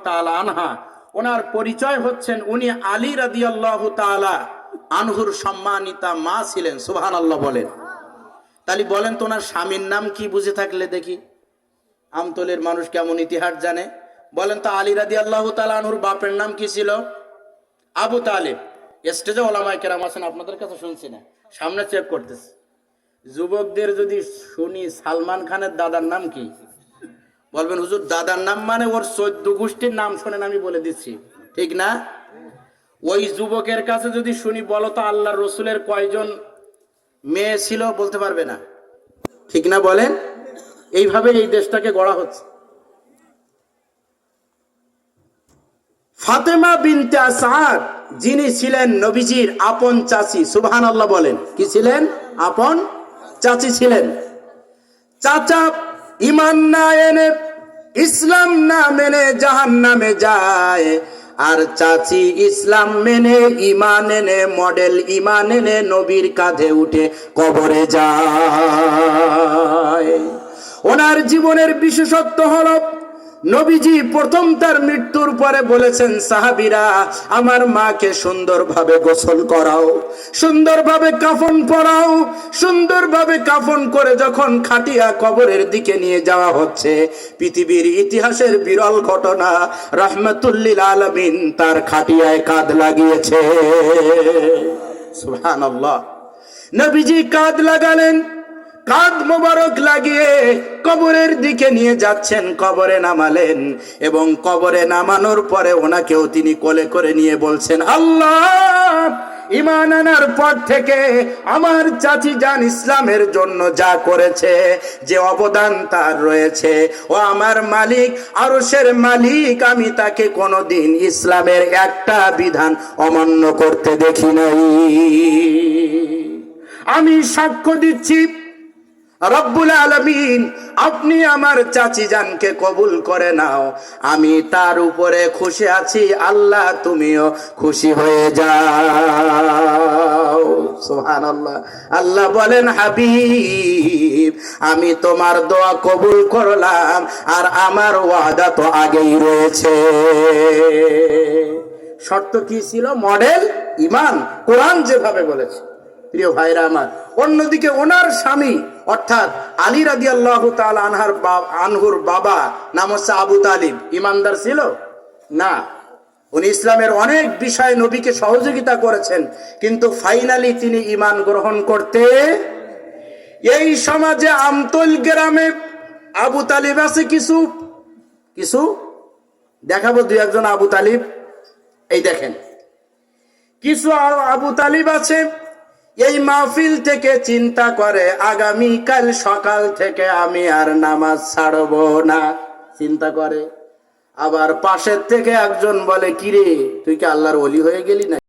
তাআলা আনহা, ওনার পরিচয় হচ্ছেন উনি আলী রাদিয়াল্লাহু তাআলা আনহুর সম্মানিতা মা ছিলেন। সুবহানাল্লাহ বলেন। তাহলে বলেন তো ওনার স্বামীর নাম কি, বুঝে থাকলে দেখি। আমতলের মানুষ কেমন ইতিহাস জানে, বলেন তো আলী রাদিয়াল্লাহু তাআলা আনহুর বাপের নাম কি ছিল? আবু তালেব। স্টেজে ওলামায়ে কেরাম আছেন, আপনাদের কাছে শুনছি না, সামনে চেক করতেছে। যুবকদের যদি শুনি সালমান খানের দাদার নাম কি, বলবেন হুজুর দাদার নাম মানে ওর 14 গোষ্ঠীর নাম শোনেন, আমি বলে দিচ্ছি, ঠিক না? ওই যুবকের কাছে যদি শুনি বলো তো আল্লাহর রসুলের কয়জন মেয়ে ছিল, বলতে পারবে না, ঠিক না বলেন? এইভাবে এই দেশটাকে গড়া হচ্ছে। ফাতেমা বিনতে আসাদ, যিনি ছিলেন নবীজির আপন চাচি, সুবহানাল্লাহ বলেন। কি ছিলেন? আপন চাচি ছিলেন। চাচা ঈমান না এনে, ইসলাম না মেনে জাহান্নামে যায়, আর চাচি ইসলাম মেনে ঈমান এনে, মডেল ঈমান এনে নবীর কাঁধে উঠে কবরে যায়। ওনার জীবনের বিশেষত্ব হলো নবীজি প্রথম তার মৃত্যুর পরে বলেছেন, সাহাবীরা আমার মাকে সুন্দরভাবে গোসল করাও, সুন্দরভাবে কাফন পরাও। সুন্দরভাবে কাফন করে যখন খাটিয়া কবরের দিকে নিয়ে যাওয়া হচ্ছে, পৃথিবীর ইতিহাসের বিরল ঘটনা, রাহমাতুল্লিল আলামিন তার খাটিয়ায় কাঁধ লাগিয়েছে। সুবহানাল্লাহ। নবীজি কাঁধ লাগালেন, কাঁধ মোবারক লাগিয়ে কবরের দিকে নিয়ে যাচ্ছেন, কবরে নামালেন, এবং কবরে নামানোর পরে ওনাকেও তিনি কোলে করে নিয়ে বলছেন, আল্লাহ, ঈমান আনার পর থেকে আমার চাচি জান ইসলামের জন্য যা করেছে, যে অবদান তার রয়েছে, ও আমার মালিক, আরশের মালিক, আমি তাকে কোনোদিন ইসলামের একটা বিধান অমান্য করতে দেখি নাই। আমি সাক্ষ্য দিচ্ছি, রব্বুল আলামিন আপনি আমার চাচি জানকে কবুল করে নাও, আমি তার উপরে খুশি আছি, আল্লাহ তুমিও খুশি হয়ে যাও। সুবহানাল্লাহ। আল্লাহ বলেন, হাবিব আমি তোমার দোয়া কবুল করলাম, আর আমার ওয়াদা তো আগেই রয়েছে। শর্ত কি ছিল? মডেল ঈমান, কোরআন যেভাবে বলেছে। প্রিয় ভাইরা আমার, অন্যদিকে ওনার স্বামী অর্থাৎ আলী রাদিয়াল্লাহু তাআলা আনহুর বাবা নাম হচ্ছে আবু তালিব। ইমানদার ছিল না, উনি ইসলামের অনেক বিষয়ে নবীকে সহযোগিতা করেছেন, কিন্তু ফাইনালি তিনি ঈমান গ্রহণ করতে। এই সমাজে আমতল গ্রামে আবু তালিব আছে, কিছু কিছু দেখাবো, দুই একজন আবু তালিব। এই দেখেন, কিছু আবু তালিব আছে, এই মাহফিল থেকে চিন্তা করে আগামীকাল সকাল থেকে আমি আর নামাজ ছাড়বো না, চিন্তা করে। আবার পাশের থেকে একজন বলে, কিরে তুই কি আল্লাহর ওলি হয়ে গেলি না?